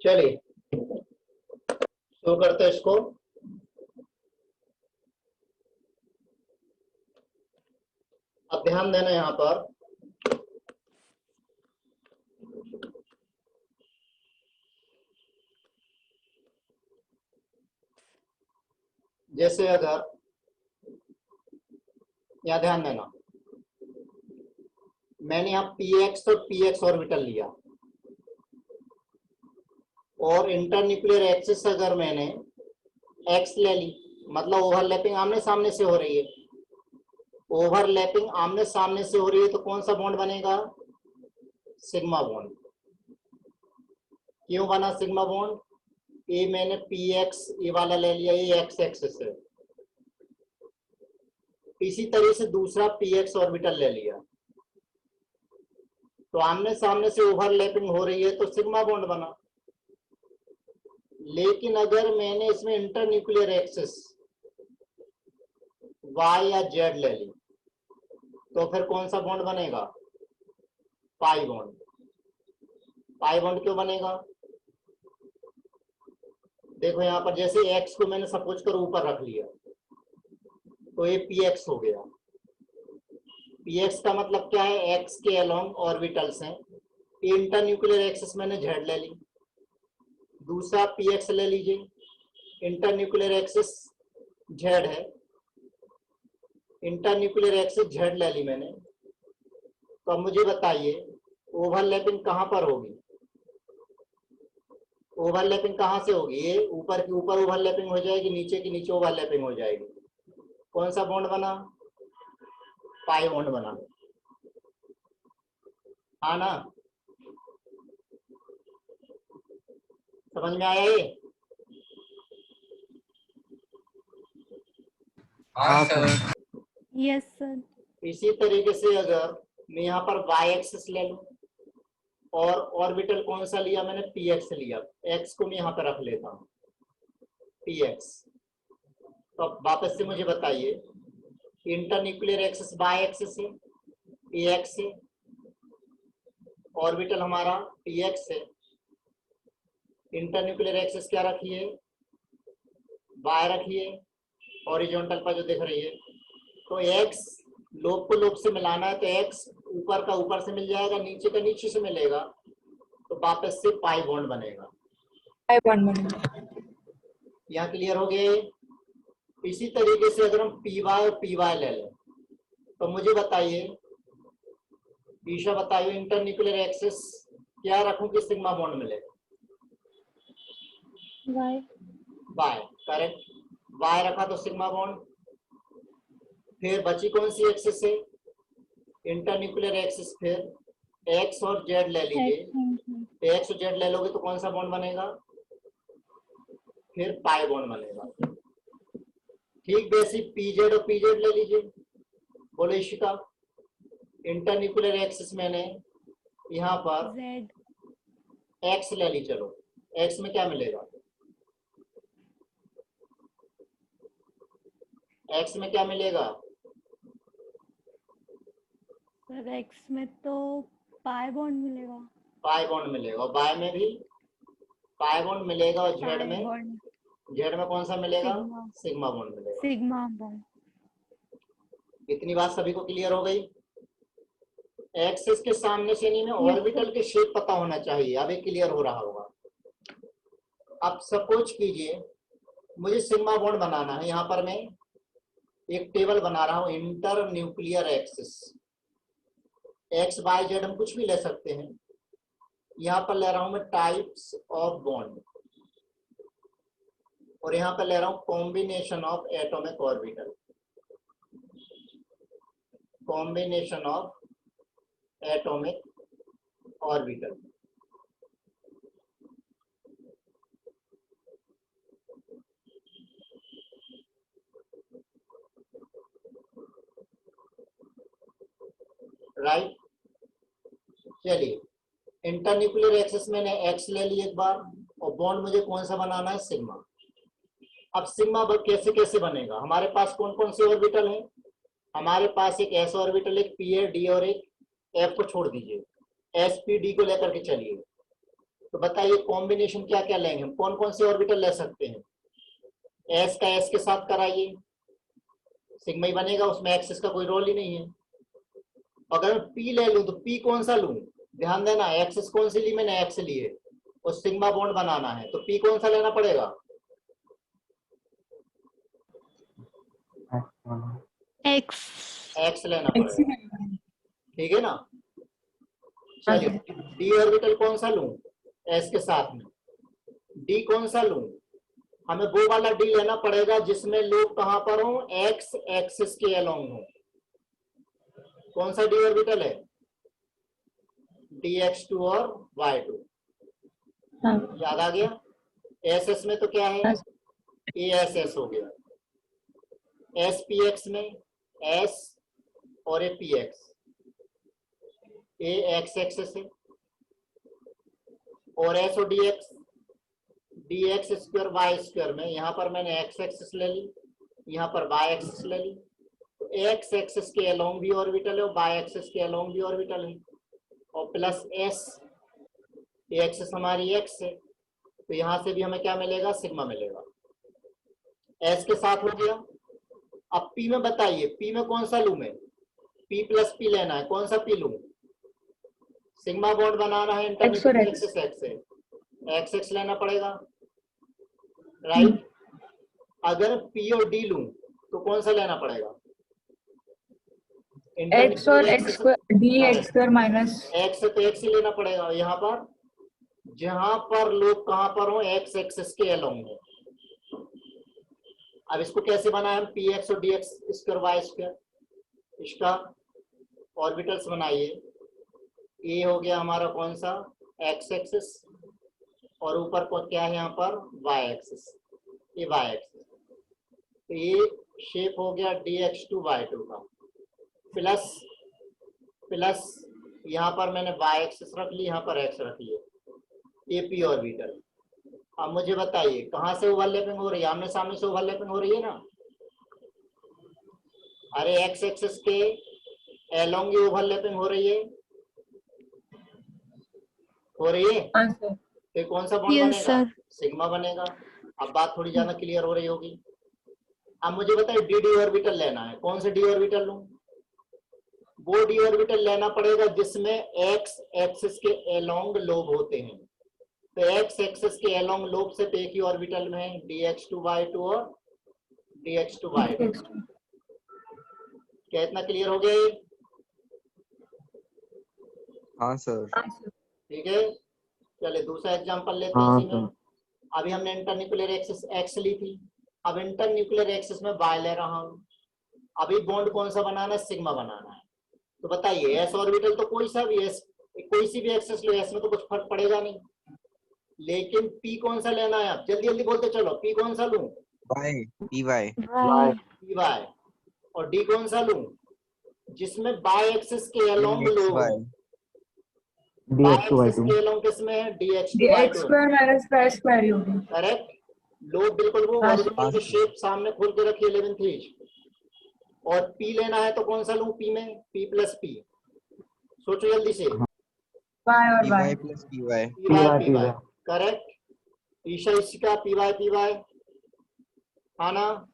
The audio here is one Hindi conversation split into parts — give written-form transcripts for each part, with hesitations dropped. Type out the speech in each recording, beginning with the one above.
चलिए शुरू करते हैं इसको। अब ध्यान देना यहाँ पर जैसे अगर यहाँ ध्यान देना, मैंने यहाँ px और px ऑर्बिटल लिया और इंटरन्यूक्लियर एक्सिस अगर मैंने x ले ली, मतलब ओवरलैपिंग आमने सामने से हो रही है। ओवरलैपिंग आमने सामने से हो रही है तो कौन सा बॉन्ड बनेगा? Sigma bond. क्यों बना सिग्मा बॉन्ड? ये मैंने px ये वाला ले लिया, ये x एक्सिस है। इसी तरह से दूसरा px ऑर्बिटल ले लिया तो आमने सामने से ओवरलैपिंग हो रही है तो सिग्मा बॉन्ड बना। लेकिन अगर मैंने इसमें इंटरन्यूक्लियर एक्सिस y या z ले ली तो फिर कौन सा बॉन्ड बनेगा? Pi bond. पाई बॉन्ड क्यों बनेगा? देखो यहाँ पर जैसे x को मैंने सपोज कर ऊपर रख लिया तो ये px हो गया। px का मतलब क्या है? x के अलोंग ऑर्बिटल्स हैं। इंटरन्यूक्लियर एक्सिस मैंने z ले ली, दूसरा px ले लीजिए। इंटरन्यूक्लियर एक्सिस z है, इंटरन्यूक्लियर एक्सिस z ले ली मैंने। तो अब मुझे बताइए ओवरलैपिंग कहां पर होगी? ओवरलैपिंग कहां से होगी? ये ऊपर की ऊपर ओवरलैपिंग हो जाएगी, नीचे की नीचे ओवरलैपिंग हो जाएगी। कौन सा बॉन्ड बना? पाई बॉन्ड बना। हाँ ना, समझ में आया ये? हाँ सर। Yes sir. इसी तरीके से अगर मैं यहाँ पर y एक्सिस ले लूं और ऑर्बिटल कौन सा लिया मैंने? px लिया, x को मैं यहाँ पर रख लेता हूँ px। तो अब वापस से मुझे बताइए इंटरन्यूक्लियर एक्सिस y एक्सिस है, px है, ऑर्बिटल हमारा px है, इंटरन्यूक्लियर एक्सिस क्या रखिए? y रखिए, हॉरिजॉन्टल पर जो दिख रही है। तो x लोब को लोब से मिलाना है तो x ऊपर का ऊपर से मिल जाएगा, नीचे का नीचे से मिलेगा, तो वापस से पाई बॉन्ड बनेगा। पाई बॉन्ड बनेगा। यहाँ क्लियर हो गया? इसी तरीके से अगर हम py और py ले लें तो मुझे बताइए, ईशा बताइए इंटरन्यूक्लियर एक्सिस क्या रखूं कि सिग्मा बॉन्ड मिले? y correct. y रखा तो सिग्मा बॉन्ड। फिर बची कौन सी एक्सिस है? Internuclear axis. फिर x और z ले लीजिए, x और z ले लोगे तो कौन सा बॉन्ड बनेगा? फिर पाई बॉन्ड बनेगा। ठीक वैसे pz और pz ले लीजिए। बोलो इशिका, इंटरन्यूक्लियर एक्सिस मैंने यहाँ पर x ले ली, चलो x में क्या मिलेगा? x में क्या मिलेगा? सर x में तो पाई बॉन्ड मिलेगा। पाई बॉन्ड मिलेगा और y में भी पाई बॉन्ड मिलेगा और z में कौन सा मिलेगा? सिग्मा बॉन्ड मिलेगा। Sigma bond. इतनी बात सभी को क्लियर हो गई? एक्सिस के सामने से नहीं में ऑर्बिटल के शेप पता होना चाहिए। अब ये क्लियर हो रहा होगा। अब सपोज कीजिए मुझे सिग्मा बॉन्ड बनाना है, यहाँ पर मैं एक टेबल बना रहा हूं, inter nuclear axis, X Y Z हम कुछ भी ले सकते हैं। यहाँ पर ले रहा हूं मैं टाइप्स ऑफ बॉन्ड और यहाँ पर ले रहा हूं combination of atomic orbital. Combination of atomic orbital. Right. चलिए इंटरन्यूक्लियर एक्सिस मैंने एक्स ले ली एक बार और बॉन्ड मुझे कौन सा बनाना है? सिग्मा। अब सिग्मा कैसे कैसे बनेगा? हमारे पास कौन कौन से ऑर्बिटल हैं? हमारे पास एक एस ऑर्बिटल, एक पी है, डी और एक एफ को छोड़ दीजिए, एस पी डी को लेकर के चलिए। तो बताइए कॉम्बिनेशन क्या क्या लेंगे हम, कौन कौन से ऑर्बिटल ले सकते हैं? एस का एस के साथ कराइए, सिग्मा ही बनेगा, उसमें एक्सिस का कोई रोल ही नहीं है। अगर मैं पी ले लूं तो पी कौन सा लूं? ध्यान देना, एक्सिस कौन सी ली मैंने? एक्स ली है, और सिग्मा बॉन्ड बनाना है, तो पी कौन सा लेना पड़ेगा? एक्स। एक्स लेना पड़ेगा, ठीक है ना? चलिए डी ऑर्बिटल कौन सा लूं एस के साथ में? डी कौन सा लूं? हमें वो वाला डी लेना पड़ेगा जिसमें लोग कहां पर हो? एक्स एक्सिस के अलोंग हो। कौन सा डी ऑर्बिटल है? dx2 और y2। याद आ गया? एस एस में तो क्या है? ए एस एस हो गया, एस पी एक्स में एस और A P X, A X axis है, और एस और D X square Y square में यहाँ पर मैंने एक्स एक्सिस ले ली, यहाँ पर वाई एक्सिस ले ली, तो एक्स एक्सिस के अलोंग भी ऑर्बिटल है और वाई एक्सिस के अलोंग भी ऑर्बिटल है, और प्लस एस, ये एक्सिस हमारी एक्स है, तो यहाँ से भी हमें क्या मिलेगा? सिग्मा मिलेगा। एस के साथ हो गया। अब पी में बताइए, पी में कौन सा लूं मैं? पी प्लस पी लेना है, कौन सा पी लूं? सिग्मा बॉन्ड बनाना है, इंटरमीडिएट एक्सिस एक्स है, एक्स एक्स लेना पड़ेगा, राइट? अगर पी और डी लूं तो कौन सा लेना पड़ेगा? एक्स और x square D X square minus x तो एक्स ही लेना पड़ेगा। यहाँ पर जहां पर लोग कहां पर हो? एक्स एक्सिस के अलोंग है। अब इसको कैसे बनाए हम? पी एक्स और D X square Y square, इसका ऑर्बिटल्स बनाइए। ए हो गया हमारा कौन सा? एक्स एक्सिस, और ऊपर को क्या है यहाँ पर? वाई एक्सिस, ये वाई एक्सिस, तो ये शेप हो गया dx2 y2 का, प्लस प्लस यहाँ पर मैंने वाई एक्सिस रख ली, यहाँ पर एक्स रख लिया, ए पी ऑर्बिटल। अब मुझे बताइए कहाँ से ओवरलैपिंग हो रही है? आमने सामने से ओवरलैपिंग हो रही है ना? अरे एक्स एक्सिस के एलोंग ही ओवरलैपिंग हो रही है, हो रही है। तो कौन सा बॉन्ड Yes, बनेगा? sir. सिग्मा बनेगा। अब बात थोड़ी ज्यादा क्लियर हो रही होगी। अब मुझे बताइए डी डी ऑर्बिटल लेना है, कौन से डी ऑर्बिटल लूं? वो डी ऑर्बिटल लेना पड़ेगा जिसमें एक्स एक्सिस के एलोंग लोब होते हैं। तो एक्स एक्सिस के एलोंग लोब से एक ही ऑर्बिटल में है dx2 y2 और dx2 y2। क्या इतना क्लियर हो गया ये? हाँ सर। ठीक है, चलिए दूसरा एग्जांपल लेते हैं इसी में। अभी हमने इंटरन्यूक्लियर एक्सिस एक्स ली थी, अब इंटरन्यूक्लियर एक्सिस में वाई ले रहा हूं। अभी बॉन्ड कौन सा बनाना है? सिग्मा बनाना है। तो बताइए एस ऑर्बिटल तो कोई सा भी एस, कोई सी भी एक्सिस लो, एस में तो कुछ फर्क पड़ेगा नहीं, लेकिन पी कौन सा लेना है? आप जल्दी जल्दी बोलते चलो, पी कौन सा लूं? Y P Y P Y. और डी कौन सा लूं? जिसमें बाई एक्सिस के अलोंग लोग, बाई एक्सिस के अलोंग किसमें है? dx2 y2 square minus Y square होगी। करेक्ट। लोग बिल्कुल वो ऑर्बिटल की शेप सामने खोल के रखिए 11th पेज। और पी लेना है तो कौन सा लूं? पी में पी प्लस पी, सोचो जल्दी से। वाई और P Y Y plus P Y P Y correct. Isha इसका पी वाई हाँ ना?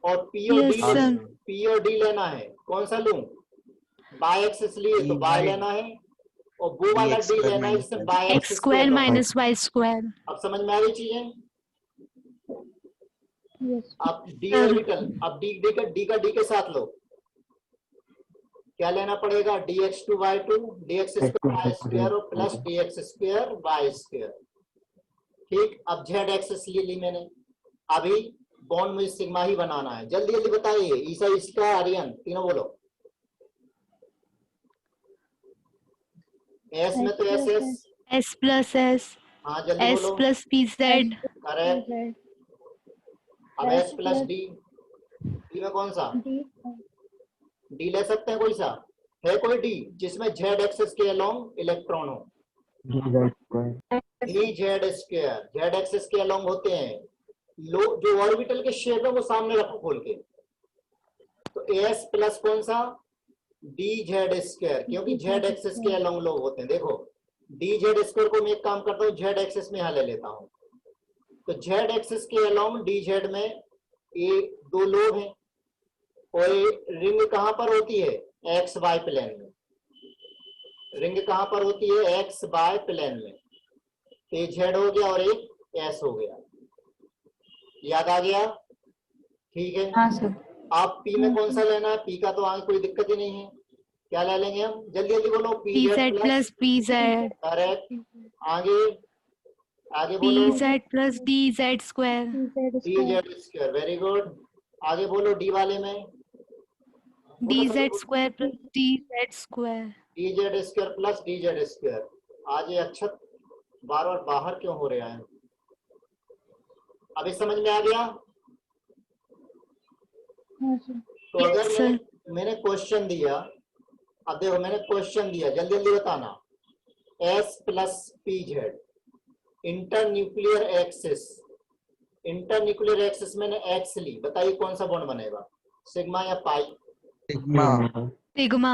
और पी और Yes, डी sir. पी और डी लेना है, कौन सा लूं? बाई एक्सिस लिए तो बाई लेना है, और वो वाला डी लेना है जिससे by X axis square minus Y square. अब समझ में आ गई चीजें? Yes. अब डी ऑर्बिटल, अब डी का डी के साथ लो, क्या लेना पड़ेगा? dx2 y2 dx square y square और plus dx square y square. ठीक, अब जेड एक्सिस ले ली मैंने। अभी बॉन्ड में सिग्मा ही बनाना है, जल्दी जल्दी बताइए। ईसा इसका आर्यन तीनों बोलो। एस में तो S S, S plus S. हाँ जल्दी S बोलो। plus PZ. करेक्ट। अब एस प्लस डी, डी में कौन सा? डी ले सकते हैं, कोई सा है? कोई डी जिसमें जेड एक्सिस के अलोंग इलेक्ट्रॉन हो? D Z square, Z axis के अलोंग होते हैं। लो जो ऑर्बिटल के शेप है वो सामने रखो खोल के। तो एस प्लस कौन सा? डी जेड स्क्वायर, क्योंकि जेड एक्सिस के अलोंग लोग होते हैं। देखो डी जेड स्क्वायर को मैं एक काम करता हूँ, जेड एक्सिस में यहाँ ले लेता हूँ। तो जेड एक्सिस के अलाउंग डी जेड में ये दो लोब हैं और ये रिंग कहाँ पर होती है, एक्स वाई प्लेन में। रिंग कहाँ पर होती है, एक्स वाई प्लेन में। तो ये जेड हो गया और एक एस हो गया। याद आ गया? ठीक है। हाँ सर। आप पी में कौन सा लेना है? पी का तो आगे कोई दिक्कत ही नहीं है। क्या ले लेंगे हम? जल्दी जल्दी बोलो। P Z plus P Z, correct. आगे आगे पी बोलो। Z plus D Z square, D Z square, very good. आगे बोलो डी वाले में। D Z square plus D Z square. D Z square plus D Z square. आज ये अक्षर बार बार बाहर क्यों हो रहा है? अभी समझ में आ गया? तो अगर Yes, sir. मैंने क्वेश्चन दिया, अब देखो मैंने क्वेश्चन दिया, जल्दी जल्दी बताना। S plus P Z inter nuclear axis, inter nuclear axis मैंने एक्स ली, बताइए कौन सा बॉन्ड बनेगा, सिग्मा या पाई? सिग्मा। सिग्मा।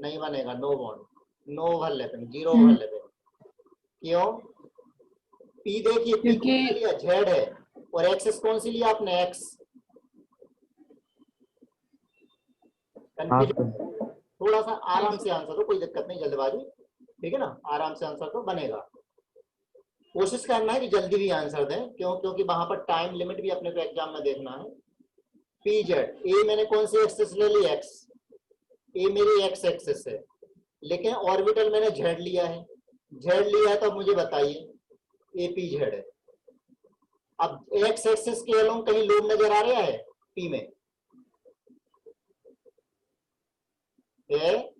नहीं बनेगा, no bond, no overlapping, zero overlapping. क्यों? पी देखिए, पी क्योंकि कौन सा लिया, जेड है, और एक्सिस कौन सी लिया आपने, एक्स। थोड़ा सा आराम से आंसर दो, कोई दिक्कत नहीं, जल्दबाजी, ठीक है ना, आराम से आंसर तो बनेगा। कोशिश करना है कि जल्दी भी आंसर दें, क्योंकि वहां पर टाइम लिमिट भी अपने को एग्जाम में देखना है। पी जेड, ए मैंने कौन सी एक्सिस ले ली, एक्स, ए मेरी एक्स एक्सिस है, लेकिन ऑर्बिटल मैंने जेड लिया है, जेड लिया है, तो मुझे बताइए ए पी जेड है। अब एक्स एक्सिस के अलोंग कहीं लोब नजर आ रहा है पी में? है?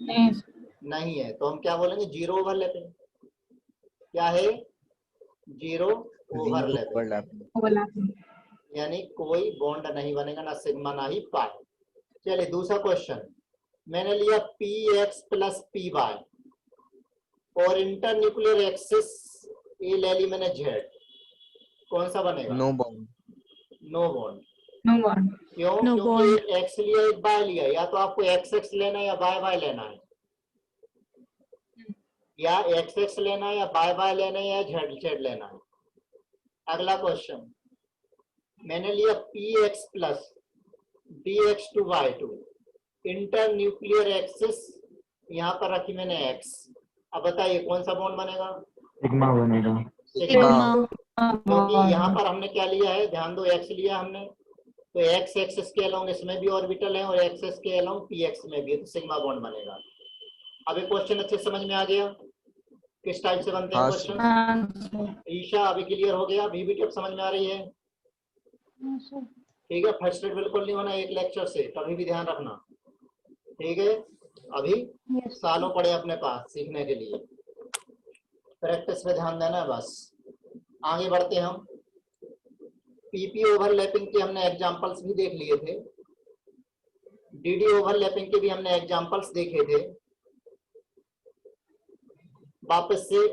नहीं है, तो हम क्या बोलेंगे, जीरो ओवरलैपिंग। क्या है? जीरो ओवरलैपिंग, यानी कोई बॉन्ड नहीं बनेगा, ना सिग्मा ना ही पाई। चलिए दूसरा क्वेश्चन, मैंने लिया P X plus P Y और इंटर न्यूक्लियर एक्सिस ए ले ली मैंने जेड, कौन सा बनेगा? No bond. No bond. No bond. क्यों? No क्योंकि bond. एक एक्स लिया एक वाई लिया, या तो आपको एक्स एक्स लेना है या वाई वाई लेना है, या एक्स एक्स लेना है या वाई वाई लेना है या जेड जेड लेना है। अगला क्वेश्चन, मैंने लिया P X plus D X two Y two, inter nuclear axis यहाँ पर रखी मैंने एक्स। अब बताइए कौन सा बॉन्ड बनेगा? सिग्मा बनेगा। सिग्मा। क्योंकि यहाँ पर हमने क्या लिया है, ध्यान दो, एक्स लिया हमने, तो एक्स एक्सिस के अलोंग इसमें भी ऑर्बिटल है और एक्सिस के अलोंग पी एक्स में भी, तो सिग्मा बॉन्ड बनेगा। अब ये क्वेश्चन अच्छे समझ में आ गया, किस टाइप से बनते हैं हाँ, क्वेश्चन? ईशा अभी क्लियर हो गया, अभी भी टिप समझ में आ रही है? ठीक है, फ्रस्ट्रेट बिल्कुल नहीं होना एक लेक्चर से, कभी भी ध्यान रखना, ठीक है। अभी सालों पड़े अपने पास सीखने के लिए, प्रैक्टिस पे ध्यान देना है बस। आगे बढ़ते हैं हम। पीपी ओवरलैपिंग के हमने एग्जांपल्स भी देख लिए थे, डीडी ओवरलैपिंग के भी हमने एग्जांपल्स देखे थे। वापस से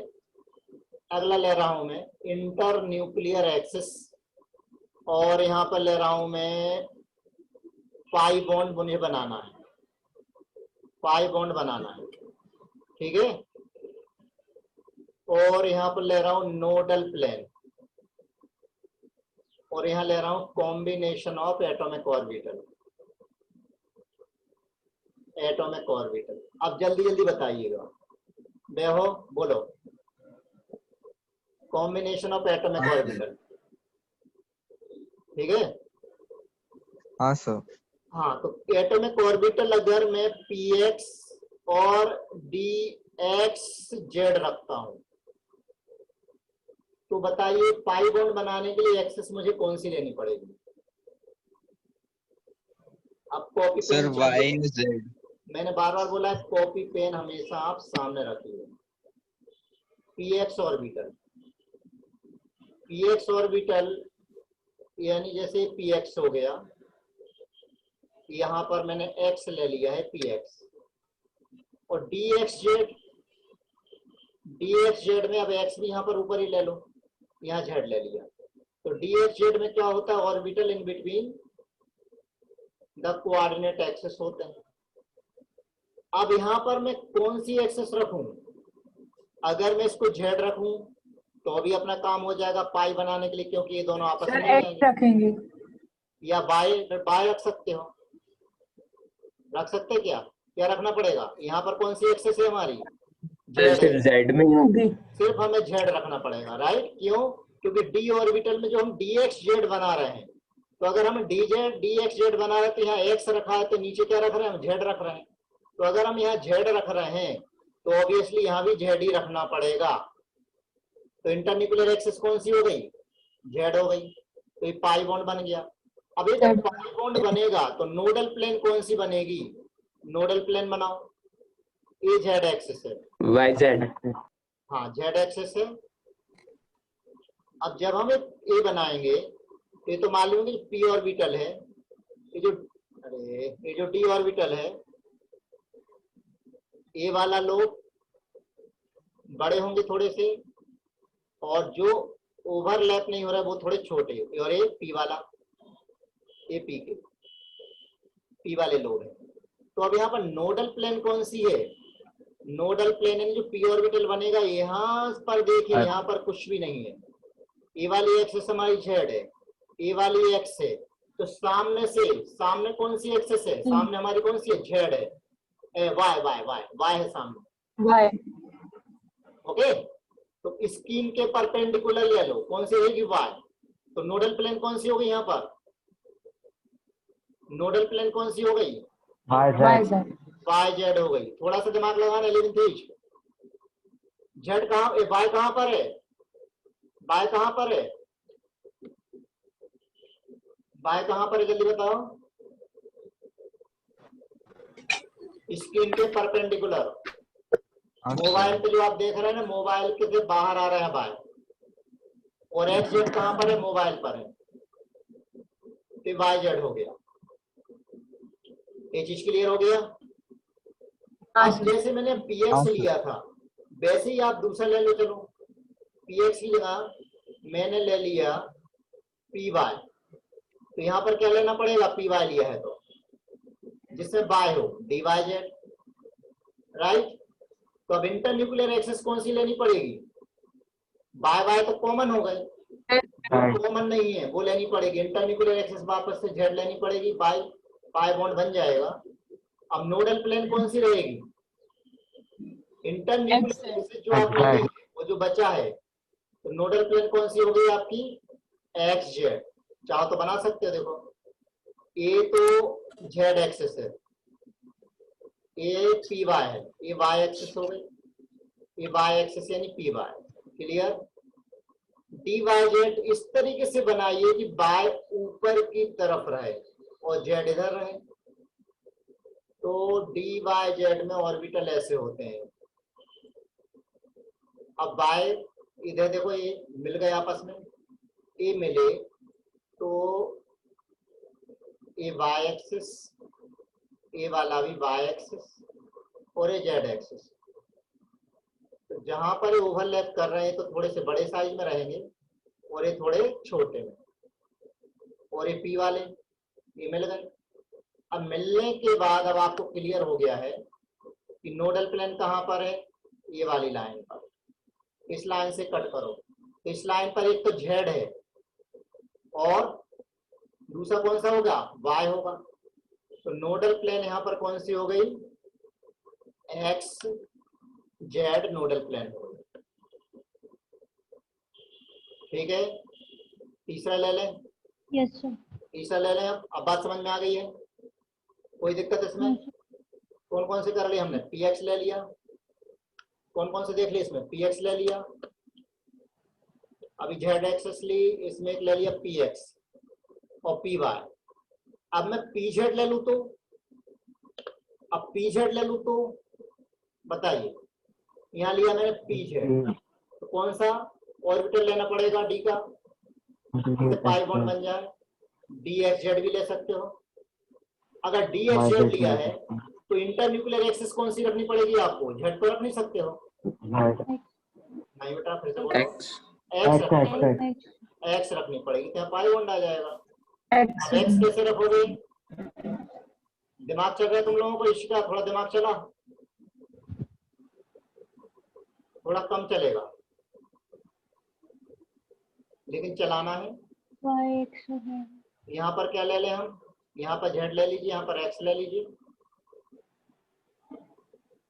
अगला ले रहा हूं मैं, इंटर न्यूक्लियर एक्सिस, और यहाँ पर ले रहा हूं मैं पाई बॉन्ड मुझे बनाना है, पाई बॉन्ड बनाना है, ठीक है। और यहाँ पर ले रहा हूं नोडल प्लेन, और यहाँ ले रहा हूं combination of atomic orbital, atomic orbital. अब जल्दी जल्दी बताइएगा, बेहो बोलो, कॉम्बिनेशन ऑफ एटॉमिक ऑर्बिटल, ठीक है। हाँ सर। हाँ, तो एटॉमिक ऑर्बिटल अगर मैं पी एक्स और डी एक्स जेड रखता हूं, तो बताइए पाई बॉन्ड बनाने के लिए एक्सिस मुझे कौन सी लेनी पड़ेगी? अब कॉपी सर पेन वाई चाहिए, जेड। मैंने बार बार बोला है, कॉपी पेन हमेशा आप सामने रखिए। P x orbital, P x orbital यानी जैसे पी एक्स हो गया, यहाँ पर मैंने एक्स ले लिया है पी एक्स, और D x Z, D x Z में अब एक्स भी यहाँ पर ऊपर ही ले लो, यहाँ जेड ले लिया, तो डी एक्स जेड में क्या होता है, orbital in between the coordinate axis होते हैं। अब यहाँ पर मैं कौन सी एक्सिस रखूं? अगर मैं इसको जेड रखूं तो भी अपना काम हो जाएगा पाई बनाने के लिए, क्योंकि ये दोनों आपस सर में मिल एक्स जाएंगे। रखेंगे। या बाय बाय रख सकते हो, रख सकते क्या? क्या रखना पड़ेगा? यहाँ पर कौन सी एक्सेस है हमारी? जेड सिर्फ है, जेड में ही होगी। सिर्फ हमें जेड रखना पड़ेगा, राइट? क्यों? क्योंकि डी ऑर्बिटल में जो हम डी एक्स जेड बना रहे हैं, तो अगर हम डी एक्स जेड बना रहे हैं तो यहाँ एक्स रखा है, तो नीचे क्या रख रहे हैं? हम जेड रख रहे हैं। तो अगर हम यहाँ जेड रख रहे हैं तो ऑब्वियसली यहाँ भी जेड ही रखना पड़ेगा। तो इंटरन्यूक्लियर एक्सिस कौन सी हो गई? जेड हो गई। तो ये पाई बॉन्ड बन गया। अब ये जब पाई बॉन्ड बनेगा तो नोडल प्लेन कौन सी बनेगी? नोडल प्लेन बनाओ। ये जेड एक्सिस है, वाई जेड। हाँ जेड एक्सिस है। अब जब हम ए बनाएंगे तो ये तो मालूम है कि पी ऑर्बिटल है, ये जो डी ऑर्बिटल है, ए वाला लोग बड़े होंगे थोड़े से, और जो ओवरलैप नहीं हो रहा है वो थोड़े छोटे, और ये पी वाला, ये पी के पी वाले लोग हैं। तो अब यहाँ पर नोडल प्लेन कौन सी है? नोडल प्लेन है जो पी ऑर्बिटल बनेगा। यहाँ पर देखिए, यहाँ पर कुछ भी नहीं है। ए वाली एक्सिस हमारी जेड है, ए वाली एक्स है, तो सामने कौन सी एक्सिस है? सामने हमारी कौन सी है? जेड है। वाई वाई वाई वाई है सामने, वाई। ओके। तो स्कीन के परपेंडिकुलर ले लो, कौन सी रहेगी? वाई। तो नोडल प्लेन कौन सी हो गई? यहाँ पर नोडल प्लेन कौन सी हो गई? Y Z. वाई जेड हो गई। थोड़ा सा दिमाग लगाना, 11th जेड कहाँ, वाई कहाँ पर है? वाई कहाँ पर है? वाई कहाँ पर है? जल्दी बताओ। स्क्रीन के परपेंडिकुलर। मोबाइल पे जो आप देख रहे हैं ना, मोबाइल के से बाहर आ रहा है वाई, और एक्स जेड कहाँ पर है? मोबाइल पर है, तो वाई जेड हो गया। ये चीज क्लियर हो गया? अब जैसे मैंने पीएक्स लिया था, वैसे ही आप दूसरा ले लो। चलो, पीएक्स की जगह मैंने ले लिया पी वाई, तो यहाँ पर क्या लेना पड़ेगा? पी वाई लिया है तो जिसमें वाई हो, डी वाई जेड, राइट? तो अब इंटरन्यूक्लियर एक्सिस कौन सी लेनी पड़ेगी? वाई वाई तो कॉमन हो गए, कॉमन नहीं है वो लेनी पड़ेगी। इंटरन्यूक्लियर एक्सिस वापस से जेड लेनी पड़ेगी, बाई पाई बॉन्ड बन जाएगा। अब नोडल प्लेन कौन सी रहेगी? इंटरन्यूक्लियर एक्सिस जो आपने ली, वो जो बचा है, तो नोडल प्लेन कौन सी हो गई आपकी? X Z. चाहो तो बना सकते हो, देखो ए तो जेड एक्सिस है, ए पी वाई है, ये वाई एक्सिस हो गई, ये वाई एक्सिस यानी P Y. Clear? D Y Z इस तरीके से बनाइए कि वाई ऊपर की तरफ रहे और जेड इधर रहे। तो डी वाई जेड में ऑर्बिटल ऐसे होते हैं। अब वाई इधर देखो, ये मिल गए आपस में, ए मिले तो ये वाई एक्सिस, ए वाला भी वाई एक्सिस, और ये जेड एक्सिस। तो जहां पर ये ओवरलैप कर रहे हैं तो थोड़े से बड़े साइज में रहेंगे और ये थोड़े छोटे में, और ये पी वाले ये मिल गए। अब मिलने के बाद अब आपको क्लियर हो गया है कि नोडल प्लेन कहां पर है? ये वाली लाइन पर। इस लाइन से कट करो तो इस लाइन पर एक तो जेड है और दूसरा कौन सा होगा? वाई होगा। तो नोडल प्लेन यहां पर कौन सी हो गई? एक्स जेड नोडल प्लेन हो गई। ठीक है, तीसरा ले लें। Yes sir. तीसरा ले लें। अब बात समझ में आ गई है? कोई दिक्कत इसमें? कौन कौन से कर लिया हमने? पी एक्स ले लिया। कौन कौन से देख लिया इसमें? पी एक्स ले लिया, अभी जेड एक्सेस ली, इसमें एक ले लिया पी एक्स और पी वाई। अब मैं पी जेड ले लू तो, अब पी जेड ले लू तो बताइए, यहाँ लिया मैंने पी जेड, तो कौन सा ऑर्बिटल लेना पड़ेगा? डी का, तो पाई बॉन्ड बन जाए। डी एक्स जेड भी ले सकते हो। अगर डी एक्स जेड लिया है तो इंटरन्यूक्लियर एक्सिस कौन सी रखनी पड़ेगी आपको? जेड तो रख नहीं सकते हो। नहीं बेटा, फिर से बोलो। एक्स रखनी पड़ेगी, तो पाई बॉन्ड आ जाएगा। अब एक्स कैसे रखोगे? दिमाग चल रहा है तुम लोगों को? इशिका थोड़ा दिमाग चला? थोड़ा कम चलेगा, लेकिन चलाना है। y x है। यहाँ पर क्या ले लें हम, यहाँ पर z ले लीजिए, यहाँ पर x ले लीजिए।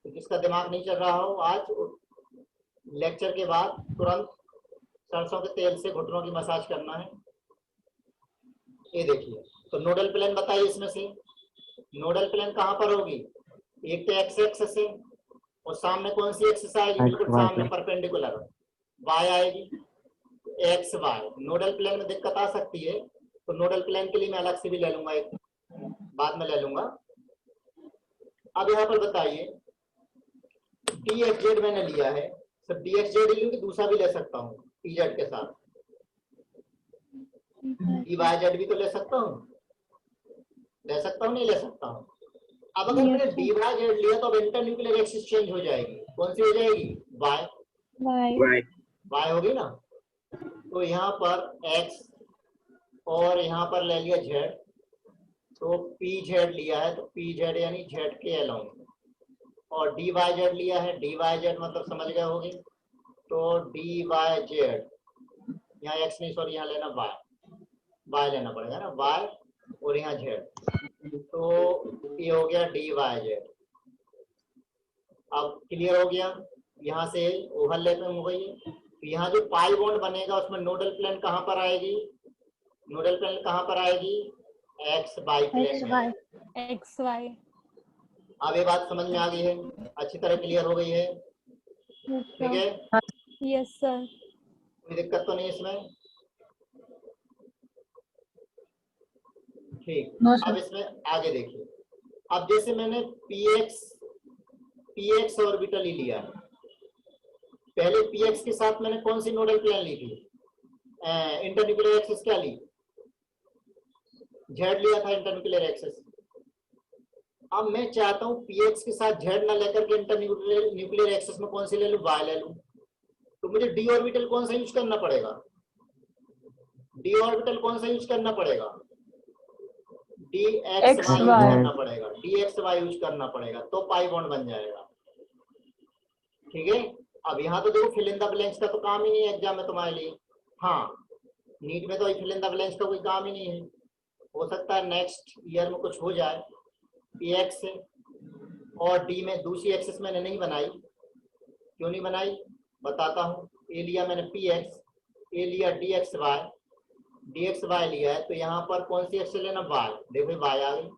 तो जिसका दिमाग नहीं चल रहा हो, आज लेक्चर के बाद तुरंत सरसों के तेल से घुटनों की मसाज करना है। ये देखिए, तो नोडल प्लेन बताइए इसमें से नोडल प्लेन कहाँ पर होगी? एक तो एक्स एक्सिस है और सामने कौन सी एक्सिस आएगी? बिल्कुल सामने परपेंडिकुलर y आएगी, एक्स वाई। नोडल प्लेन में दिक्कत आ सकती है, तो नोडल प्लेन के लिए मैं अलग से भी ले लूंगा, एक बाद में ले लूंगा। अब यहाँ पर बताइए डी एक्स जेड मैंने लिया है, सिर्फ डी एक्स जेड ही लूँ कि दूसरा भी ले सकता हूँ पी जेड के साथ? डी वाई जेड भी तो ले सकता हूँ, ले सकता हूँ नहीं ले सकता हूँ? अब अगर मैंने डी वाई जेड लिया तो अब इंटर न्यूक्लियर एक्सिस चेंज हो जाएगी, कौन सी हो जाएगी? वाई, वाई होगी ना। तो यहाँ पर एक्स और यहाँ पर ले लिया जेड, तो पी जेड लिया है तो पी जेड यानी जेड के अलाउंग, और डी वाई जेड लिया है, डी वाई जेड मतलब समझ गए होंगे, तो डी वाई जेड, यहाँ एक्स नहीं सॉरी यहाँ लेना वाई, वाई लेना पड़ेगा ना, वाई और यहाँ जेड, तो ये हो गया डी वाई जेड। अब क्लियर हो गया, यहाँ से ओवरलैपिंग हो गई है। तो यहाँ जो पाई बॉन्ड बनेगा उसमें नोडल प्लेन कहाँ पर आएगी? नोडल प्लेन कहाँ पर आएगी? एक्स वाई प्लेन में। X Y. अब ये बात समझ में आ गई है, अच्छी तरह क्लियर हो गई है, ठीक है? Yes sir. कोई दिक्कत तो नहीं इसमें? ठीक। No, अब sir. इसमें आगे देखिए, अब जैसे मैंने पीएक्स ऑर्बिटल ही लिया है, पहले पीएक्स के साथ मैंने कौन सी नोडल प्लेन ली थी? इंटरन्यूक्लियर एक्सिस क्या ली? जेड लिया था इंटरन्यूक्लियर एक्सिस। अब मैं चाहता हूं पीएक्स के साथ जेड ना लेकर के इंटरन्यूक्लियर एक्सिस में कौन सी ले लूं? वाई ले लूं। तो मुझे डी ऑर्बिटल कौन सा यूज करना पड़ेगा? डी ऑर्बिटल कौन सा यूज करना पड़ेगा? डी एक्स वाई यूज करना पड़ेगा, डी एक्स वाई यूज करना पड़ेगा, तो पाई बॉन्ड बन जाएगा, ठीक है? अब यहाँ तो देखो फिल इन द ब्लैंक्स का तो काम ही नहीं है एग्जाम में तुम्हारे लिए। हाँ, नीट में तो फिल इन द ब्लैंक्स का कोई काम ही नहीं है, हो सकता है नेक्स्ट ईयर में कुछ हो जाए। पी एक्स और डी में दूसरी एक्सिस मैंने नहीं बनाई, क्यों नहीं बनाई बताता हूँ। ए लिया मैंने पी एक्स, ए लिया D X Y, D X Y लिया है, तो यहाँ पर कौन सी एक्सिस लेना? वाई। देखो वाई आ गई।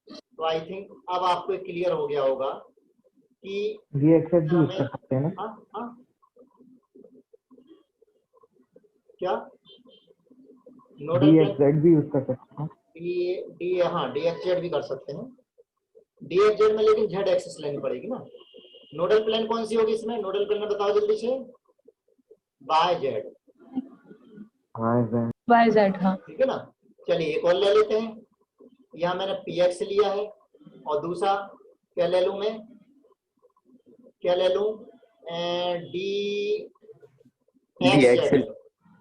तो आई थिंक अब आपको क्लियर हो गया होगा कि डी एक्सेस भी यूज कर सकते हैं ना? हाँ क्या नोडल डी एक्स जेड भी यूज कर सकते हैं? डी एक्स जेड भी कर सकते हैं, डी एक्स जेड में, लेकिन जेड एक्सिस लेनी पड़ेगी ना। नोडल प्लेन कौन सी होगी इसमें? नोडल प्लेन बताओ जल्दी से। Y Z, Y Z. हाँ, ठीक है ना। चलिए एक और ले लेते हैं, यहाँ मैंने पी एक्स लिया है और दूसरा क्या ले लूं मैं? क्या ले लूं? D x Z,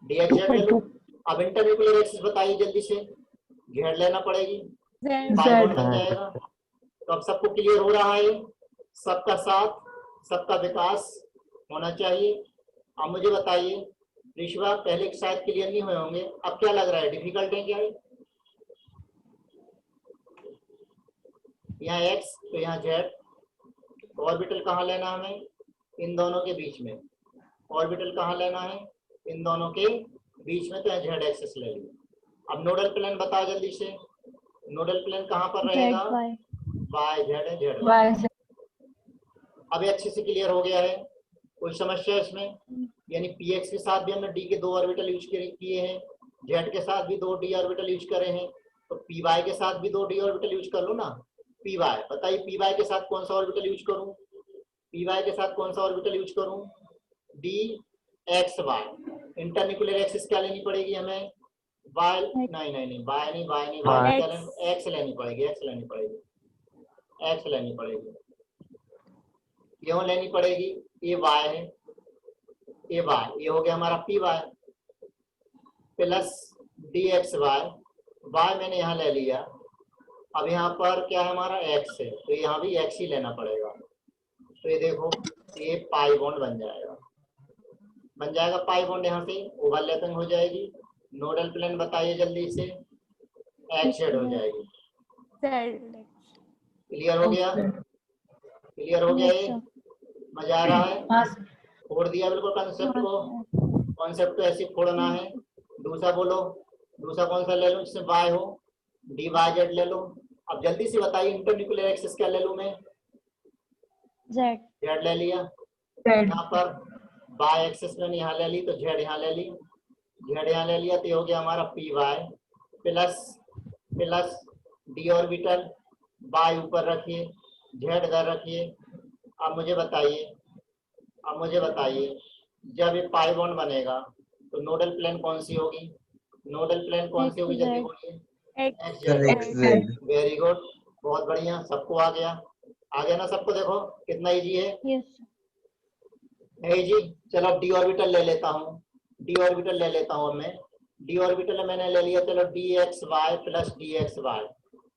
D x Z ले लूं। अब इंटरन्यूक्लियर एक्सिस बताइए जल्दी से, जेड लेना पड़ेगी, पाई बॉन्ड बन जाएगा। तो अब सबको क्लियर हो रहा है, सबका साथ सबका विकास होना चाहिए। अब मुझे बताइए ऋषभा, पहले के शायद क्लियर नहीं हुए होंगे, अब क्या लग रहा है? डिफिकल्ट है क्या? यहाँ एक्स तो यहाँ जेड, ऑर्बिटल कहाँ लेना हमें? इन दोनों के बीच में। ऑर्बिटल कहाँ लेना है? इन दोनों के बीच में, तो यहाँ जेड एक्सिस ले ली। अब नोडल प्लेन बताओ जल्दी से, नोडल प्लेन कहाँ पर रहेगा? वाई जेड है, जेड वाई। अभी अच्छे से क्लियर हो गया है, कोई समस्या इसमें? यानी पी एक्स के साथ भी हमने डी के 2 ऑर्बिटल यूज किए हैं, जेड के साथ भी 2 डी ऑर्बिटल यूज करे हैं, तो पी वाई के साथ भी 2 डी ऑर्बिटल यूज कर लो ना। पी वाई बताइए, पी वाई के साथ कौन सा ऑर्बिटल यूज करूं? पी वाई के साथ कौन सा ऑर्बिटल यूज करूं? D X Y. Internuclear axis क्या लेनी पड़ेगी हमें? वाई नहीं, वाई नहीं, एक्स लेनी पड़ेगी, एक्स लेनी पड़ेगी। क्यों लेनी पड़ेगी? ये वाई है, ये वाई, ये हो गया हमारा P Y plus D X Y. Y मैंने यहाँ ले लिया, अब यहाँ पर क्या है हमारा? एक्स है, तो यहाँ भी एक्स ही लेना पड़ेगा। तो ये देखो ये पाई बॉन्ड बन जाएगा पाई बॉन्ड, यहाँ से ओवरलैपिंग हो जाएगी। नोडल प्लेन बताइए जल्दी से, एक्स जेड हो जाएगी। Z क्लियर हो गया? क्लियर हो गया? yes ये sir मजा आ रहा है? हाँ सर। फोड़ दिया बिल्कुल कंसेप्ट हाँ को। sir कॉन्सेप्ट को ऐसे फोड़ना है। दूसरा बोलो, दूसरा कौन सा ले लूं जिसमें वाई हो? डी वाई जेड ले लो। अब जल्दी से बताइए इंटरन्यूक्लियर एक्सिस क्या ले लूं मैं? Z जेड ले लिया। जेड यहाँ पर वाई एक्सिस में यहाँ ले ली तो जेड यहाँ ले ली, जेड यहाँ ले लिया तो ये हो गया हमारा P Y plus plus D orbital, Y ऊपर रखिए, जेड इधर रखिए। अब मुझे बताइए जब ये पाई बॉन्ड बनेगा तो नोडल प्लेन कौन सी होगी? नोडल प्लेन कौन सी होगी जल्दी XZ बोलिए? X sir XZ। X Z. Very good, बहुत बढ़िया, सबको आ गया ना सबको? देखो कितना इजी है। yes sir है जी। चलो अब डी ऑर्बिटल ले लेता हूँ, अब मैं डी ऑर्बिटल मैंने ले लिया। चलो D X Y plus D X Y,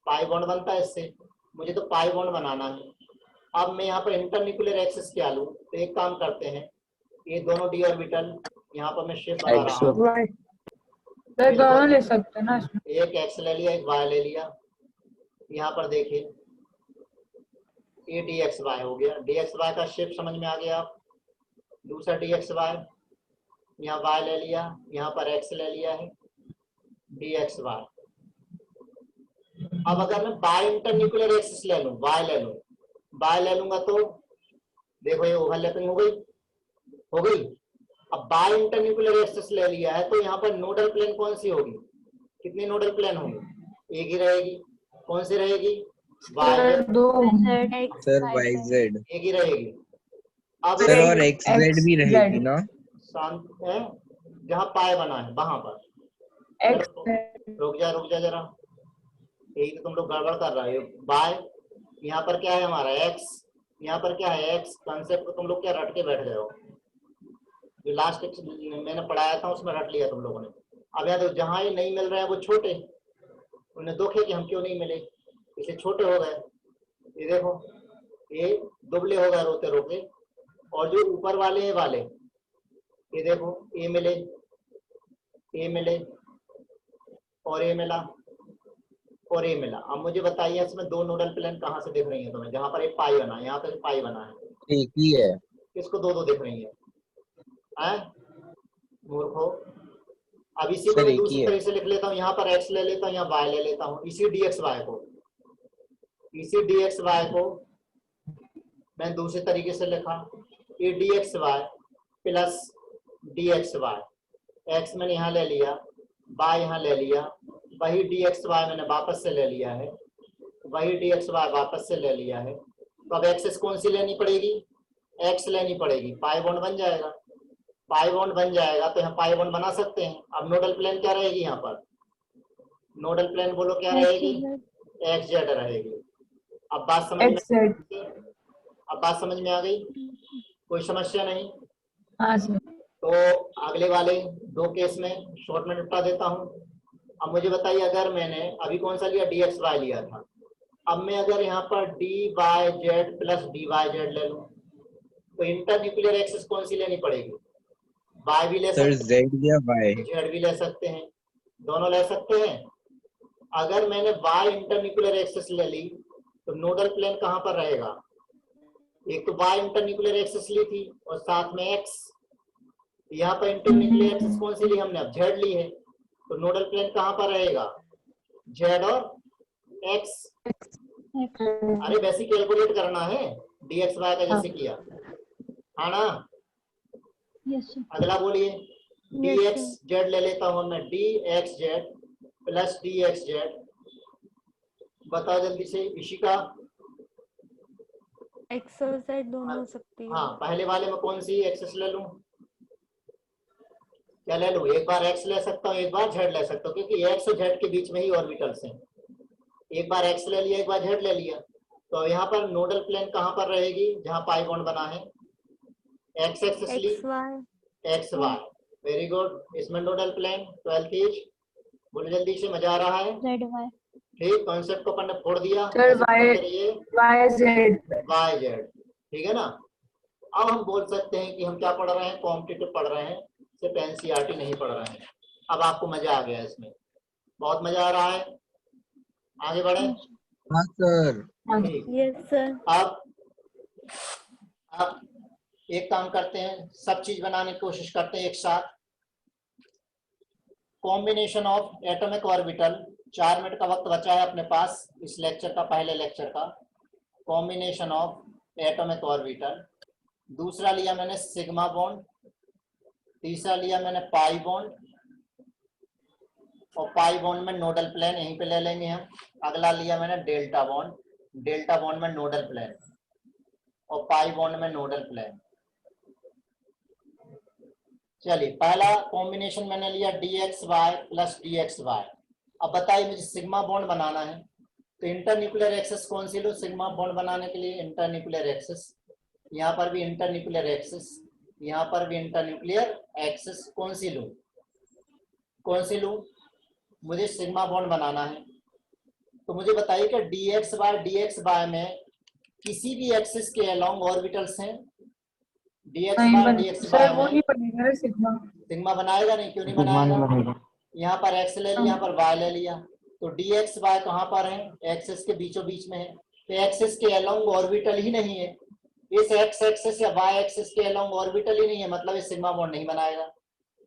pi bond बनता है इससे, मुझे तो पाई बॉन्ड बनाना है। अब मैं यहाँ पर इंटरन्यूक्लियर एक्सिस क्या लूँ? तो एक काम करते हैं, ये दोनों डी ऑर्बिटल यहाँ पर मैं शेप बना रहा हूँ। वाई सर दोनों ले सकते हैं ना इसमें। एक एक्स ले लिया, एक वाई ले लिया। यहाँ पर देखिए ये डी एक्स वाई हो गया, डी एक्स वाई का शेप समझ में आ गया। आप दूसरा डी एक्स वाई, यहाँ वाई ले लिया, यहाँ पर एक्स ले लिया है, डी एक्स वाई। अब अगर मैं बाय इंटरन्यूक्लियर एक्सिस ले लूं, वाई ले लूंगा तो देखो ये ओवरलैपिंग हो गई। अब बाय इंटरन्यूक्लियर एक्सिस ले लिया है तो यहाँ पर नोडल प्लेन कौन सी होगी? कितनी नोडल प्लेन होंगी? एक ही रहेगी। कौन सी रहेगी? वाई सर दो Z X सर Y वाई Z जेड। एक ही रहेगी। अब सर और एक्स जेड भी XZ रहेगी ना? शांत है, जहाँ पाए बना है वहां पर। एक्स रुक जा जरा, यही तो तुम लोग गड़बड़ कर रहे हो। बाय यहाँ पर क्या है हमारा एक्स, यहाँ पर क्या है एक्स। कंसेप्ट को तुम लोग क्या रट के बैठ गए हो? जो लास्ट मैंने पढ़ाया था उसमें रट लिया तुम लोगों ने। अब यहाँ तो जहाँ ये नहीं मिल रहा है वो छोटे, उन्हें दुख है कि हम क्यों नहीं मिले, इसलिए छोटे हो गए। ये देखो ये दुबले हो गए रोते रोते, और जो ऊपर वाले हैं वाले ये देखो ए मिले और ए मिला और ए मिला। अब मुझे बताइए इसमें दो नोडल प्लेन कहाँ से दिख रही है तुम्हें? जहाँ पर एक पाई बना है, यहाँ पर पाई बना है, एक ही है। किसको दो दो दिख रही है? मूर्खो। अब इसी को सर, मैं एक ही दूसरी है। तरह से लिख लेता हूँ, यहाँ पर एक्स ले लेता हूँ, यहाँ वाई ले लेता हूँ। इसी डी एक्स वाई को मैं दूसरे तरीके से लिखा, ये D X Y plus D X Y. X मैंने यहाँ ले लिया, वाई यहाँ ले लिया, वही डी एक्स वाई मैंने वापस से ले लिया है, वही डी एक्स वाई वापस से ले लिया है। तो अब एक्सेस कौन सी लेनी पड़ेगी? एक्स लेनी पड़ेगी। पाई बॉन्ड बन जाएगा, तो यहाँ पाई बॉन्ड बना सकते हैं। अब नोडल प्लेन क्या रहेगी? यहाँ पर नोडल प्लेन बोलो क्या रहेगी? एक्स जेड रहेगी। अब बात समझ में आ गई? कोई समस्या नहीं? हाँ सर। तो अगले वाले दो केस में शॉर्ट में निपटा देता हूँ। अब मुझे बताइए, अगर मैंने अभी कौन सा लिया? डी एक्स वाई लिया था। अब मैं अगर यहाँ पर D Y Z plus D Y Z ले लूँ तो इंटरन्यूक्लियर एक्सिस कौन सी लेनी पड़ेगी? वाई भी ले सर सकते जेड या वाई? हैं, जेड भी ले सकते हैं, दोनों ले सकते हैं। अगर मैंने वाई इंटरन्यूक्लियर एक्सिस ले ली तो नोडल प्लेन कहाँ पर रहेगा? एक तो वाई इंटरन्यूक्लियर एक्सिस ली थी और साथ में एक्स। यहाँ पर इंटरन्यूक्लियर एक्सिस कौन सी ली हमने? अब जेड ली है, तो नोडल प्लेन कहाँ पर रहेगा? जेड और एक्स। अरे वैसे कैलकुलेट करना है डी एक्स वाई का जैसे किया, हाँ ना? yes sir अगला बोलिए। डी Yes, एक्स जेड ले लेता हूँ मैं, D x Z plus D x Z. बताओ जल्दी से इशिका। X और Z दोनों हो सकती है। हाँ, पहले वाले में कौन सी एक्सेस ले लूं? क्या ले लूं? एक बार एक्स ले सकता हूँ, एक बार जेड ले सकता हूँ, क्योंकि एक्स और जेड के बीच में ही ऑर्बिटल्स हैं। एक बार एक्स ले लिया, एक बार जेड ले लिया, तो यहाँ पर नोडल प्लेन कहाँ पर रहेगी? जहाँ पाई बॉन्ड बना है। एक्स एक्सिस ली, X Y X Y. Very good. इसमें नोडल प्लेन 12th इज। बोलो जल्दी से, मजा आ रहा है? Z Y ठीक, कॉन्सेप्ट को अपन ने फोड़ दिया। Sir Y Z Y Z, ठीक है ना? अब हम बोल सकते हैं कि हम क्या पढ़ रहे हैं, कॉम्पिटिटिव पढ़ रहे हैं, सिर्फ एनसीईआरटी नहीं पढ़ रहे हैं। अब आपको मजा आ गया इसमें, बहुत मजा आ रहा है। आगे बढ़े। हाँ सर। हाँ जी। ठीक। Yes sir. अब एक काम करते हैं, सब चीज बनाने की कोशिश करते हैं एक साथ। Combination of atomic orbital, 4 minute का वक्त बचा है अपने पास इस लेक्चर का, पहले लेक्चर का। कॉम्बिनेशन ऑफ एटॉमिक ऑर्बिटल, दूसरा लिया मैंने सिग्मा बॉन्ड, तीसरा लिया मैंने पाई बॉन्ड, और पाई बॉन्ड में नोडल प्लेन यहीं पे ले लेंगे हम। अगला लिया मैंने डेल्टा बॉन्ड, डेल्टा बॉन्ड में नोडल प्लेन, और पाई बॉन्ड में नोडल प्लेन। चलिए, पहला कॉम्बिनेशन मैंने लिया dxy प्लस dxy। अब बताइए, मुझे सिग्मा बॉन्ड बनाना है, तो इंटरन्यूक्लियर एक्सिस कौन सी लूं सिग्मा बॉन्ड बनाने के लिए? Internuclear axis. यहाँ पर भी इंटरन्यूक्लियर एक्सिस, यहाँ पर भी इंटरन्यूक्लियर एक्सिस। कौन सी लूं? कौन सी लूं? मुझे सिग्मा बॉन्ड बनाना है, तो मुझे बताइए कि dxy में किसी भी एक्सिस के अलोंग ऑर्बिटल्स हैं? dxy सर वो में नहीं बनेगा ना सिग्मा। सिग्मा बनाएगा नहीं, क्यों नहीं सिग्मा नहीं बनाएगा? बनेगा। यहाँ पर x ले लिया, यहाँ पर y ले लिया, तो dxy कहाँ पर है? एक्सिस के बीचों बीच में है, तो एक्सिस के अलोंग ऑर्बिटल ही नहीं है। इस x एक्सिस या y एक्सिस के अलोंग ऑर्बिटल ही नहीं है, मतलब ये सिग्मा बॉन्ड नहीं बनाएगा,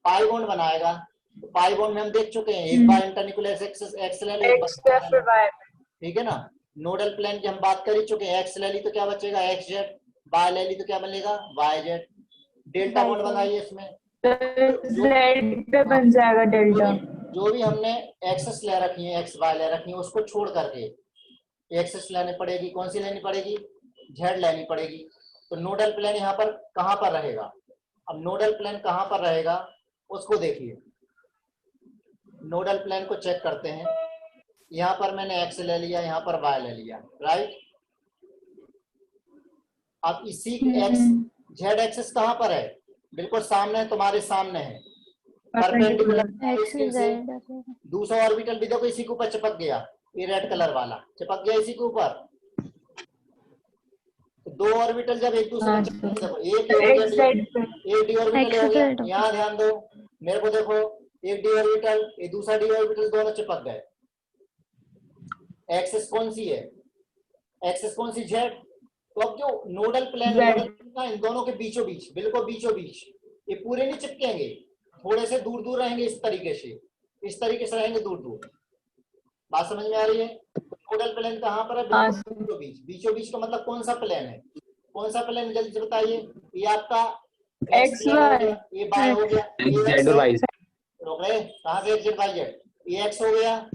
पाई बॉन्ड बनाएगा। तो पाई बॉन्ड में हम देख चुके हैं, एक बार इंटरन्यूक्लियर एक्सिस x ले लो, एक एक्स बार या फिर वाई। ठीक है ना। नोडल प्लेन की हम बात कर ही चुके हैं, x ले ली तो क्या बचेगा? xz, y ले ली तो क्या बनेगा? yz। डेल्टा बॉन्ड बनाइए इसमें, जेड पे बन जाएगा डेल्टा। जो भी हमने एक्सेस ले रखी है, एक्स वाई ले रखी है, उसको छोड़ करके एक्सेस लेनी पड़ेगी। कौन सी लेनी पड़ेगी? जेड लेनी पड़ेगी। तो नोडल प्लेन यहाँ पर कहाँ पर रहेगा? अब नोडल प्लेन कहाँ पर रहेगा उसको देखिए। नोडल प्लेन को चेक करते हैं। यहाँ पर मैंने एक्स ले लिया, यहाँ पर वाई ले लिया, राइट। अब इसी एक्स जेड एक्सिस कहाँ पर है? बिल्कुल सामने है, तुम्हारे सामने है, परपेंडिकुलर इसके से। दूसरा ऑर्बिटल भी देखो इसी के ऊपर चिपक गया, ये रेड कलर वाला चिपक गया इसी के ऊपर। तो दो ऑर्बिटल जब एक दूसरे से चिपक, देखो एक डी ऑर्बिटल हो गया, यहाँ ध्यान दो मेरे को, देखो एक डी ऑर्बिटल, ये दूसरा डी ऑर्बिटल, दोनों चिपक गए। एक्सिस कौन सी है? एक्सिस कौन सी? जेड। तो अब जो नोडल प्लेन इन दोनों के बीचों बीच, बिल्कुल बीचों बीच, ये पूरे नहीं चिपकेंगे, थोड़े से दूर दूर रहेंगे, इस तरीके से रहेंगे दूर दूर। बात समझ में आ रही है? नोडल प्लेन कहाँ पर है? बीचों बीच। बीचों बीच का मतलब कौन सा प्लेन है? कौन सा प्लेन जल्दी से बताइए। ये आपका एक्स हो गया, ये वाई हो गया, जेड और वाई। रोक रहे कहाँ से? जेड वाई जेड, ये एक्स हो गया,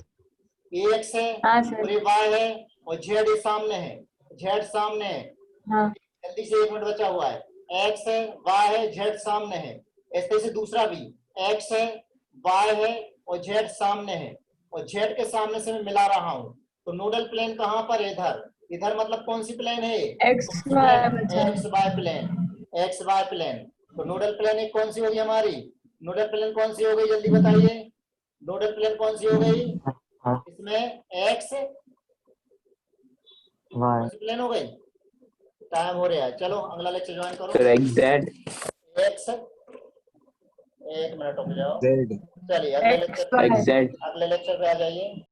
ये एक्स है और ये वाई है, और जेड ये सामने है, जेड सामने है। जल्दी से 1 मिनट बचा हुआ है। एक्स है, वाई है, जेड सामने है। ऐसे से दूसरा भी एक्स है, वाई है और जेड सामने है, और जेड के सामने से मैं मिला रहा हूँ। तो नोडल प्लेन कहाँ पर है? इधर। इधर मतलब कौन सी प्लेन है? X Y plane, X Y plane. तो नोडल प्लेन एक कौन सी होगी हमारी? नोडल प्लेन कौन सी हो गई जल्दी बताइए? नोडल प्लेन कौन सी हो गई इसमें? एक्स वाई प्लेन हो गई। टाइम हो रहा है, चलो अगला लेक्चर ज्वाइन करो। Sir x Z x, 1 minute रुक जाओ। जेड चलिए अगले लेक्चर पे आ जाइए।